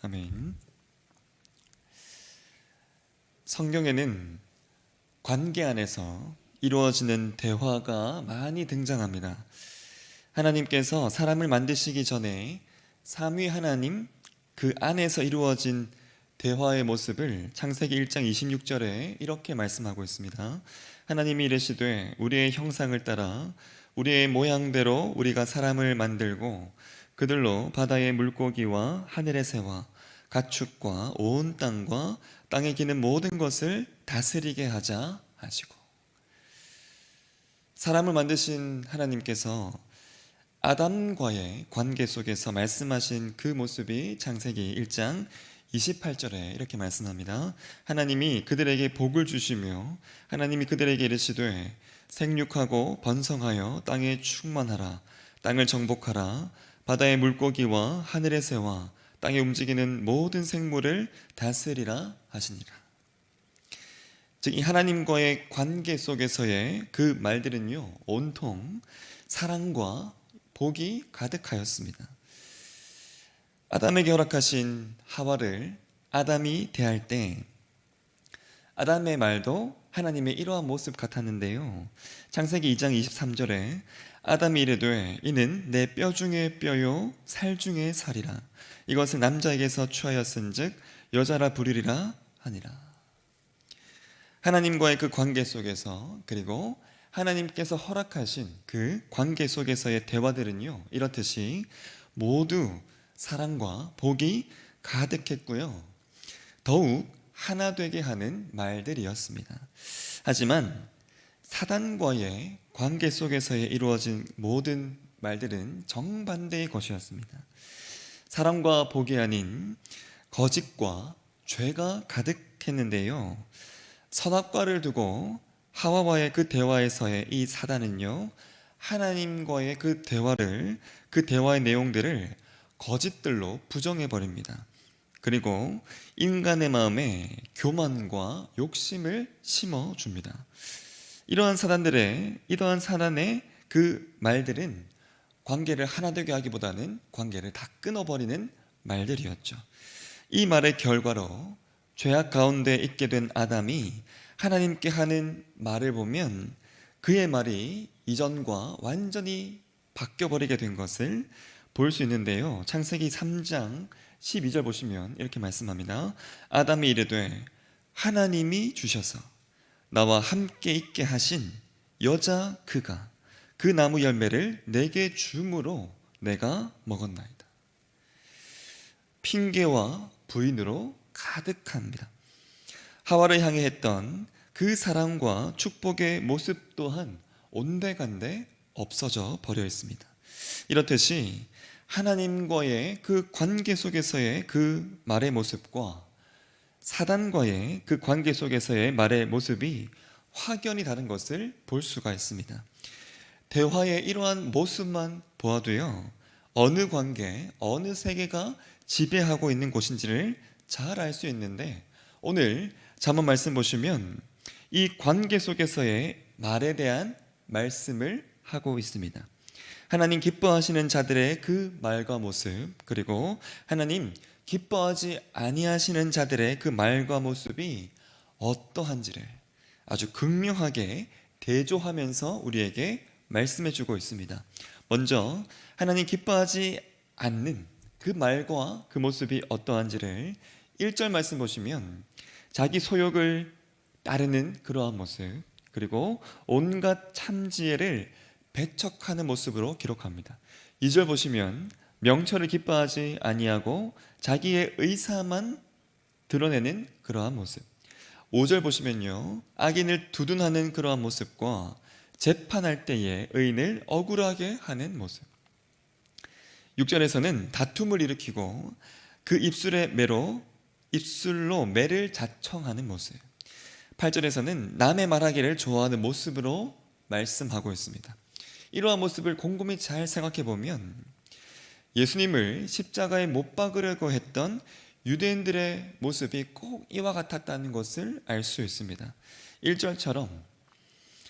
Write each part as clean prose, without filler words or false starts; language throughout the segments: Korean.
아멘. 성경에는 관계 안에서 이루어지는 대화가 많이 등장합니다. 하나님께서 사람을 만드시기 전에 삼위 하나님 그 안에서 이루어진 대화의 모습을 창세기 1장 26절에 이렇게 말씀하고 있습니다. 하나님이 이르시되 우리의 형상을 따라 우리의 모양대로 우리가 사람을 만들고 그들로 바다의 물고기와 하늘의 새와 가축과 온 땅과 땅에 기는 모든 것을 다스리게 하자 하시고, 사람을 만드신 하나님께서 아담과의 관계 속에서 말씀하신 그 모습이 창세기 1장 28절에 이렇게 말씀합니다. 하나님이 그들에게 복을 주시며 하나님이 그들에게 이르시되 생육하고 번성하여 땅에 충만하라, 땅을 정복하라, 바다의 물고기와 하늘의 새와 땅에 움직이는 모든 생물을 다스리라 하시니라. 즉, 이 하나님과의 관계 속에서의 그 말들은요, 온통 사랑과 복이 가득하였습니다. 아담에게 허락하신 하와를 아담이 대할 때 아담의 말도 하나님의 이러한 모습 같았는데요, 창세기 2장 23절에 아담이 이르되 이는 내 뼈 중에 뼈요 살 중에 살이라, 이것을 남자에게서 취하였은즉 여자라 부르리라 하니라. 하나님과의 그 관계 속에서, 그리고 하나님께서 허락하신 그 관계 속에서의 대화들은요, 이렇듯이 모두 사랑과 복이 가득했고요, 더욱 하나 되게 하는 말들이었습니다. 하지만 사단과의 관계 속에서의 이루어진 모든 말들은 정반대의 것이었습니다. 사랑과 복이 아닌 거짓과 죄가 가득했는데요, 선악과를 두고 하와와의 그 대화에서의 이 사단은요, 하나님과의 그 대화를, 그 대화의 내용들을 거짓들로 부정해버립니다. 그리고 인간의 마음에 교만과 욕심을 심어줍니다. 이러한 사단의 그 말들은 관계를 하나 되게 하기보다는 관계를 다 끊어버리는 말들이었죠. 이 말의 결과로 죄악 가운데 있게 된 아담이 하나님께 하는 말을 보면 그의 말이 이전과 완전히 바뀌어버리게 된 것을 볼 수 있는데요, 창세기 3장 12절 보시면 이렇게 말씀합니다. 아담이 이르되 하나님이 주셔서 나와 함께 있게 하신 여자 그가 그 나무 열매를 내게 줌으로 내가 먹었나이다. 핑계와 부인으로 가득합니다. 하와를 향해 했던 그 사랑과 축복의 모습 또한 온데간데 없어져 버려 있습니다. 이렇듯이 하나님과의 그 관계 속에서의 그 말의 모습과 사단과의 그 관계 속에서의 말의 모습이 확연히 다른 것을 볼 수가 있습니다. 대화의 이러한 모습만 보아도요, 어느 관계, 어느 세계가 지배하고 있는 곳인지를 잘 알 수 있는데, 오늘 잠언 말씀 보시면 이 관계 속에서의 말에 대한 말씀을 하고 있습니다. 하나님 기뻐하시는 자들의 그 말과 모습, 그리고 하나님 기뻐하지 아니하시는 자들의 그 말과 모습이 어떠한지를 아주 극명하게 대조하면서 우리에게 말씀해 주고 있습니다. 먼저 하나님 기뻐하지 않는 그 말과 그 모습이 어떠한지를 1절 말씀 보시면 자기 소욕을 따르는 그러한 모습, 그리고 온갖 참지혜를 배척하는 모습으로 기록합니다. 2절 보시면 명철을 기뻐하지 아니하고 자기의 의사만 드러내는 그러한 모습. 5절 보시면요, 악인을 두둔하는 그러한 모습과 재판할 때에 의인을 억울하게 하는 모습. 6절에서는 다툼을 일으키고 그 입술로 매를 자청하는 모습. 8절에서는 남의 말하기를 좋아하는 모습으로 말씀하고 있습니다. 이러한 모습을 곰곰이 잘 생각해 보면 예수님을 십자가에 못 박으려고 했던 유대인들의 모습이 꼭 이와 같았다는 것을 알 수 있습니다. 1절처럼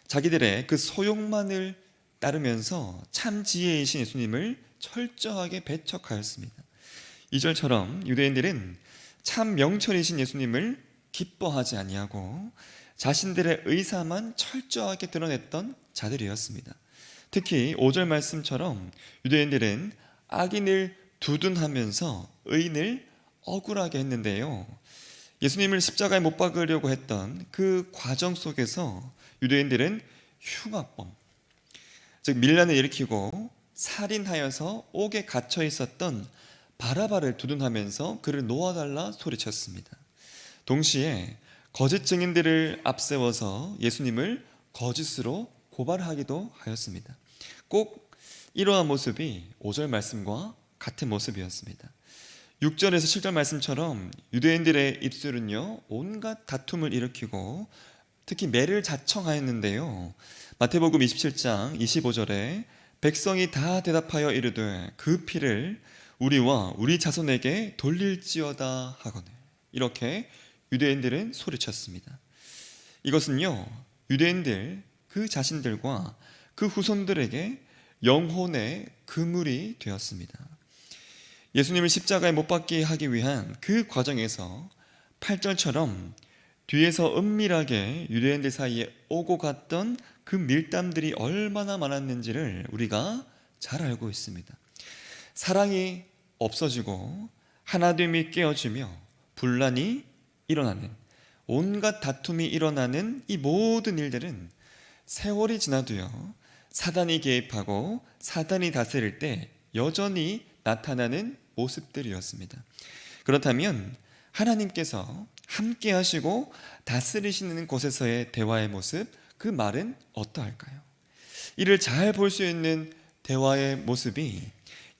자기들의 그 소욕만을 따르면서 참 지혜이신 예수님을 철저하게 배척하였습니다. 2절처럼 유대인들은 참 명철이신 예수님을 기뻐하지 아니하고 자신들의 의사만 철저하게 드러냈던 자들이었습니다. 특히 5절 말씀처럼 유대인들은 악인을 두둔하면서 의인을 억울하게 했는데요. 예수님을 십자가에 못 박으려고 했던 그 과정 속에서 유대인들은 흉악범, 즉 밀란을 일으키고 살인하여서 옥에 갇혀 있었던 바라바를 두둔하면서 그를 놓아달라 소리쳤습니다. 동시에 거짓 증인들을 앞세워서 예수님을 거짓으로 고발하기도 하였습니다. 꼭 이러한 모습이 5절 말씀과 같은 모습이었습니다. 6절에서 7절 말씀처럼 유대인들의 입술은요 온갖 다툼을 일으키고 특히 매를 자청하였는데요. 마태복음 27장 25절에 백성이 다 대답하여 이르되 그 피를 우리와 우리 자손에게 돌릴지어다 하거늘, 이렇게 유대인들은 소리쳤습니다. 이것은요 유대인들 그 자신들과 그 후손들에게 영혼의 그물이 되었습니다. 예수님을 십자가에 못 박게 하기 위한 그 과정에서 8절처럼 뒤에서 은밀하게 유대인들 사이에 오고 갔던 그 밀담들이 얼마나 많았는지를 우리가 잘 알고 있습니다. 사랑이 없어지고 하나됨이 깨어지며 분란이 일어나는, 온갖 다툼이 일어나는 이 모든 일들은 세월이 지나도요 사단이 개입하고 사단이 다스릴 때 여전히 나타나는 모습들이었습니다. 그렇다면 하나님께서 함께 하시고 다스리시는 곳에서의 대화의 모습, 그 말은 어떠할까요? 이를 잘 볼 수 있는 대화의 모습이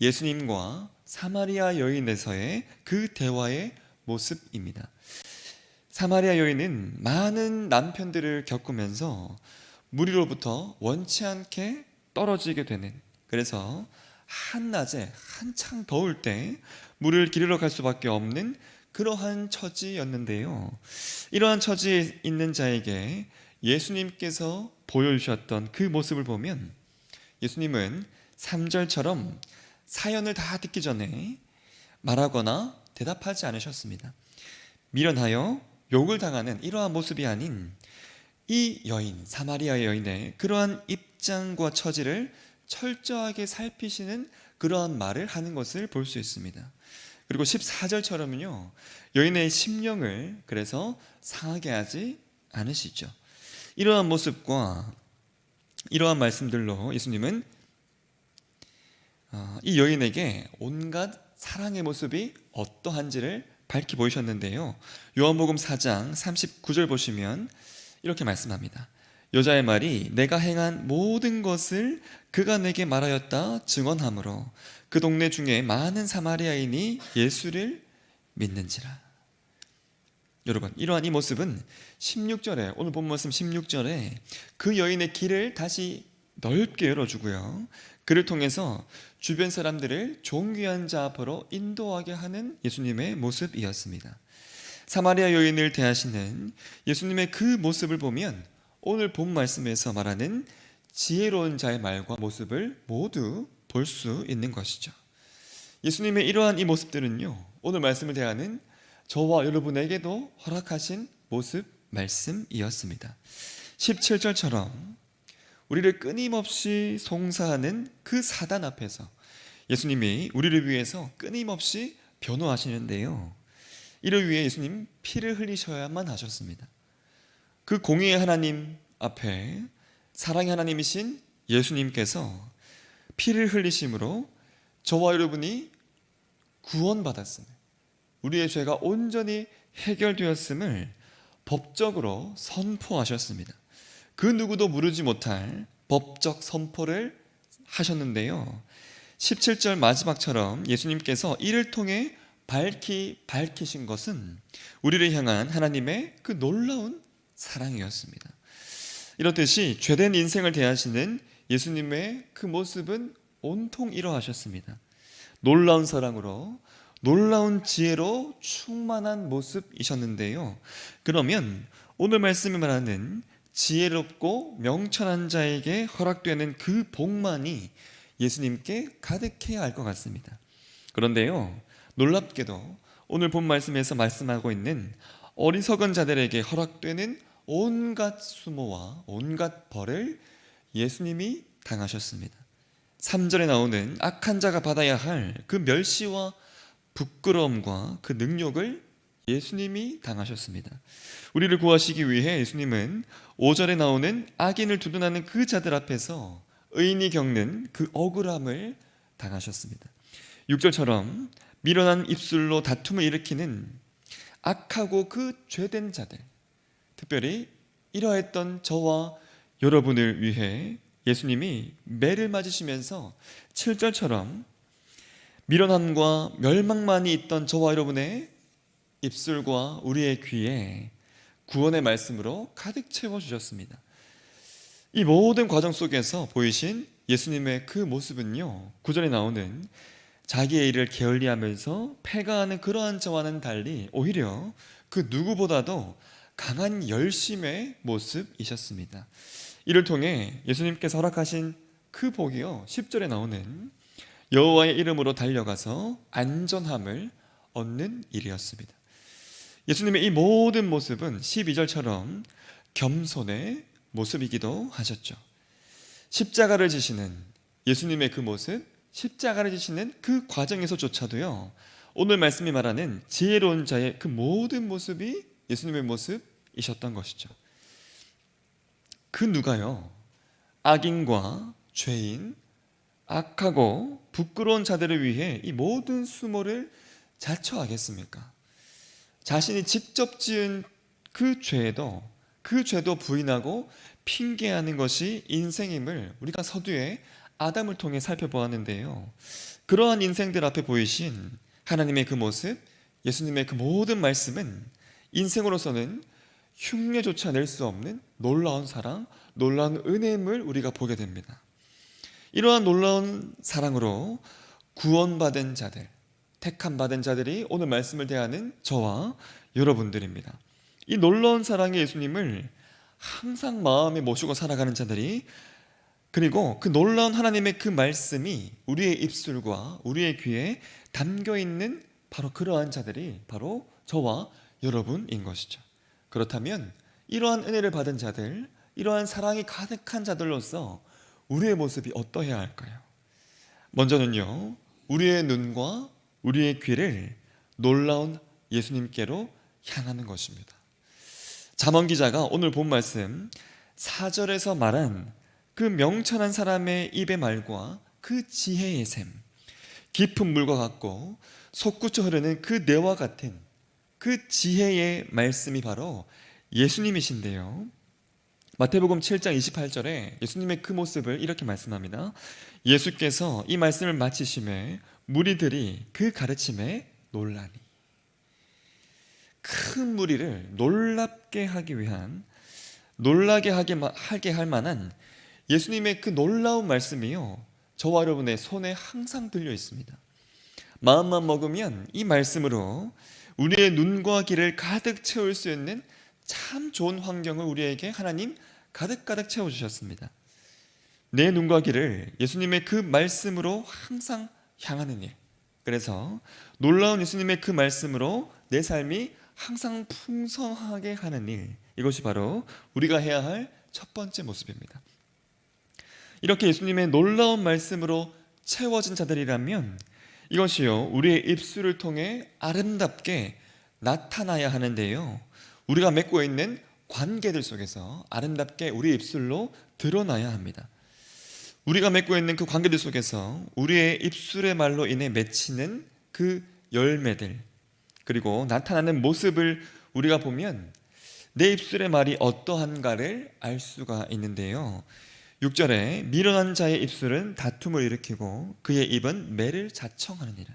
예수님과 사마리아 여인에서의 그 대화의 모습입니다. 사마리아 여인은 많은 남편들을 겪으면서 무리로부터 원치 않게 떨어지게 되는, 그래서 한낮에 한창 더울 때 물을 기르러 갈 수밖에 없는 그러한 처지였는데요. 이러한 처지에 있는 자에게 예수님께서 보여주셨던 그 모습을 보면 예수님은 3절처럼 사연을 다 듣기 전에 말하거나 대답하지 않으셨습니다. 미련하여 욕을 당하는 이러한 모습이 아닌 이 여인, 사마리아 여인의 그러한 입장과 처지를 철저하게 살피시는 그러한 말을 하는 것을 볼 수 있습니다. 그리고 14절처럼은요 여인의 심령을 그래서 상하게 하지 않으시죠. 이러한 모습과 이러한 말씀들로 예수님은 이 여인에게 온갖 사랑의 모습이 어떠한지를 밝히 보이셨는데요. 요한복음 4장 39절 보시면 이렇게 말씀합니다. 여자의 말이 내가 행한 모든 것을 그가 내게 말하였다 증언하므로 그 동네 중에 많은 사마리아인이 예수를 믿는지라. 여러분, 이러한 이 모습은 16절에, 오늘 본 말씀 16절에 그 여인의 길을 다시 넓게 열어주고요, 그를 통해서 주변 사람들을 존귀한 자 앞으로 인도하게 하는 예수님의 모습이었습니다. 사마리아 여인을 대하시는 예수님의 그 모습을 보면 오늘 본 말씀에서 말하는 지혜로운 자의 말과 모습을 모두 볼 수 있는 것이죠. 예수님의 이러한 이 모습들은요 오늘 말씀을 대하는 저와 여러분에게도 허락하신 모습 말씀이었습니다. 17절처럼 우리를 끊임없이 송사하는 그 사단 앞에서 예수님이 우리를 위해서 끊임없이 변호하시는데요, 이를 위해 예수님 피를 흘리셔야만 하셨습니다. 그 공의의 하나님 앞에 사랑의 하나님이신 예수님께서 피를 흘리심으로 저와 여러분이 구원받았음을, 우리의 죄가 온전히 해결되었음을 법적으로 선포하셨습니다. 그 누구도 무르지 못할 법적 선포를 하셨는데요, 17절 마지막처럼 예수님께서 이를 통해 밝히신 것은 우리를 향한 하나님의 그 놀라운 사랑이었습니다. 이렇듯이 죄된 인생을 대하시는 예수님의 그 모습은 온통 이러하셨습니다. 놀라운 사랑으로, 놀라운 지혜로 충만한 모습이셨는데요, 그러면 오늘 말씀이 말하는 지혜롭고 명철한 자에게 허락되는 그 복만이 예수님께 가득해야 할 것 같습니다. 그런데요, 놀랍게도 오늘 본 말씀에서 말씀하고 있는 어리석은 자들에게 허락되는 온갖 수모와 온갖 벌을 예수님이 당하셨습니다. 3절에 나오는 악한 자가 받아야 할 그 멸시와 부끄러움과 그 능욕을 예수님이 당하셨습니다. 우리를 구하시기 위해 예수님은 5절에 나오는 악인을 두둔하는 그 자들 앞에서 의인이 겪는 그 억울함을 당하셨습니다. 6절처럼 미련한 입술로 다툼을 일으키는 악하고 그 죄된 자들, 특별히 이러했던 저와 여러분을 위해 예수님이 매를 맞으시면서 7절처럼 미련함과 멸망만이 있던 저와 여러분의 입술과 우리의 귀에 구원의 말씀으로 가득 채워주셨습니다. 이 모든 과정 속에서 보이신 예수님의 그 모습은요, 9절에 나오는 자기의 일을 게을리하면서 패가하는 그러한 저와는 달리 오히려 그 누구보다도 강한 열심의 모습이셨습니다. 이를 통해 예수님께서 허락하신 그 복이요, 10절에 나오는 여호와의 이름으로 달려가서 안전함을 얻는 일이었습니다. 예수님의 이 모든 모습은 12절처럼 겸손의 모습이기도 하셨죠. 십자가를 지시는 예수님의 그 모습, 십자가를 지시는 그 과정에서조차도요, 오늘 말씀이 말하는 지혜로운 자의 그 모든 모습이 예수님의 모습이셨던 것이죠. 그 누가요, 악인과 죄인, 악하고 부끄러운 자들을 위해 이 모든 수모를 자처하겠습니까? 자신이 직접 지은 그 죄도 부인하고 핑계하는 것이 인생임을 우리가 서두에 아담을 통해 살펴보았는데요, 그러한 인생들 앞에 보이신 하나님의 그 모습, 예수님의 그 모든 말씀은 인생으로서는 흉내조차 낼 수 없는 놀라운 사랑, 놀라운 은혜임을 우리가 보게 됩니다. 이러한 놀라운 사랑으로 구원받은 자들, 택함받은 자들이 오늘 말씀을 대하는 저와 여러분들입니다. 이 놀라운 사랑의 예수님을 항상 마음에 모시고 살아가는 자들이, 그리고 그 놀라운 하나님의 그 말씀이 우리의 입술과 우리의 귀에 담겨있는 바로 그러한 자들이 바로 저와 여러분인 것이죠. 그렇다면 이러한 은혜를 받은 자들, 이러한 사랑이 가득한 자들로서 우리의 모습이 어떠해야 할까요? 먼저는요, 우리의 눈과 우리의 귀를 놀라운 예수님께로 향하는 것입니다. 잠언 기자가 오늘 본 말씀 4절에서 말한 그 명철한 사람의 입의 말과 그 지혜의 샘, 깊은 물과 같고 솟구쳐 흐르는 그 뇌와 같은 그 지혜의 말씀이 바로 예수님이신데요, 마태복음 7장 28절에 예수님의 그 모습을 이렇게 말씀합니다. 예수께서 이 말씀을 마치심에 무리들이 그 가르침에 놀라니. 큰 무리를 놀랍게 하기 위한, 놀라게 하게 할 만한 예수님의 그 놀라운 말씀이요, 저와 여러분의 손에 항상 들려 있습니다. 마음만 먹으면 이 말씀으로 우리의 눈과 귀를 가득 채울 수 있는 참 좋은 환경을 우리에게 하나님 가득 채워주셨습니다. 내 눈과 귀를 예수님의 그 말씀으로 항상 향하는 일, 그래서 놀라운 예수님의 그 말씀으로 내 삶이 항상 풍성하게 하는 일, 이것이 바로 우리가 해야 할 첫 번째 모습입니다. 이렇게 예수님의 놀라운 말씀으로 채워진 자들이라면 이것이요, 우리의 입술을 통해 아름답게 나타나야 하는데요, 우리가 맺고 있는 관계들 속에서 아름답게 우리 입술로 드러나야 합니다. 우리가 맺고 있는 그 관계들 속에서 우리의 입술의 말로 인해 맺히는 그 열매들, 그리고 나타나는 모습을 우리가 보면 내 입술의 말이 어떠한가를 알 수가 있는데요, 6절에 미련한 자의 입술은 다툼을 일으키고 그의 입은 매를 자청하느니라.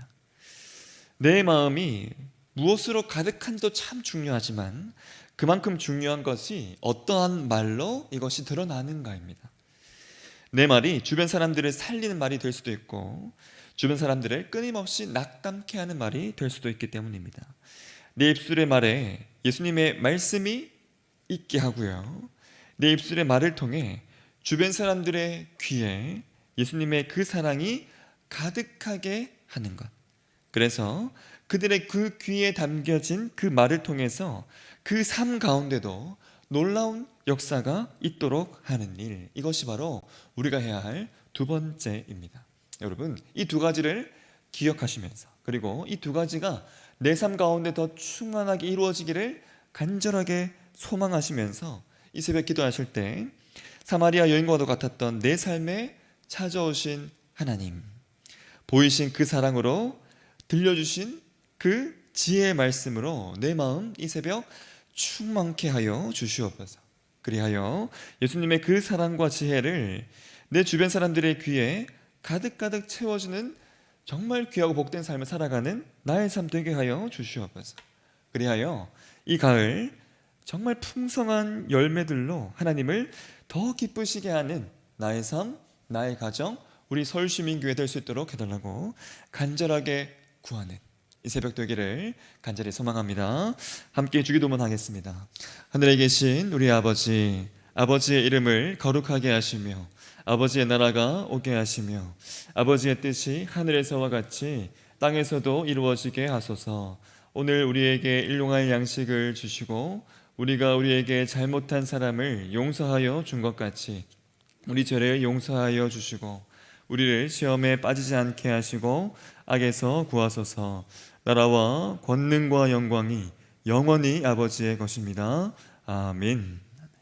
내 마음이 무엇으로 가득한지도 참 중요하지만 그만큼 중요한 것이 어떠한 말로 이것이 드러나는가입니다. 내 말이 주변 사람들을 살리는 말이 될 수도 있고 주변 사람들을 끊임없이 낙담케 하는 말이 될 수도 있기 때문입니다. 내 입술의 말에 예수님의 말씀이 있게 하고요, 내 입술의 말을 통해 주변 사람들의 귀에 예수님의 그 사랑이 가득하게 하는 것, 그래서 그들의 그 귀에 담겨진 그 말을 통해서 그 삶 가운데도 놀라운 역사가 있도록 하는 일, 이것이 바로 우리가 해야 할 두 번째입니다. 여러분, 이 두 가지를 기억하시면서, 그리고 이 두 가지가 내 삶 가운데 더 충만하게 이루어지기를 간절하게 소망하시면서 이 새벽 기도하실 때 사마리아 여인과도 같았던 내 삶에 찾아오신 하나님, 보이신 그 사랑으로 들려주신 그 지혜의 말씀으로 내 마음 이 새벽 충만케 하여 주시옵소서. 그리하여 예수님의 그 사랑과 지혜를 내 주변 사람들의 귀에 가득가득 채워주는 정말 귀하고 복된 삶을 살아가는 나의 삶 되게 하여 주시옵소서. 그리하여 이 가을 정말 풍성한 열매들로 하나님을 더 기쁘시게 하는 나의 삶, 나의 가정, 우리 서울시민교회 될 수 있도록 해달라고 간절하게 구하는 이 새벽 되기를 간절히 소망합니다. 함께 주기도문 하겠습니다. 하늘에 계신 우리 아버지, 아버지의 이름을 거룩하게 하시며 아버지의 나라가 오게 하시며 아버지의 뜻이 하늘에서와 같이 땅에서도 이루어지게 하소서. 오늘 우리에게 일용할 양식을 주시고 우리가 우리에게 잘못한 사람을 용서하여 준 것 같이 우리 죄를 용서하여 주시고 우리를 시험에 빠지지 않게 하시고 악에서 구하소서. 나라와 권능과 영광이 영원히 아버지의 것입니다. 아멘.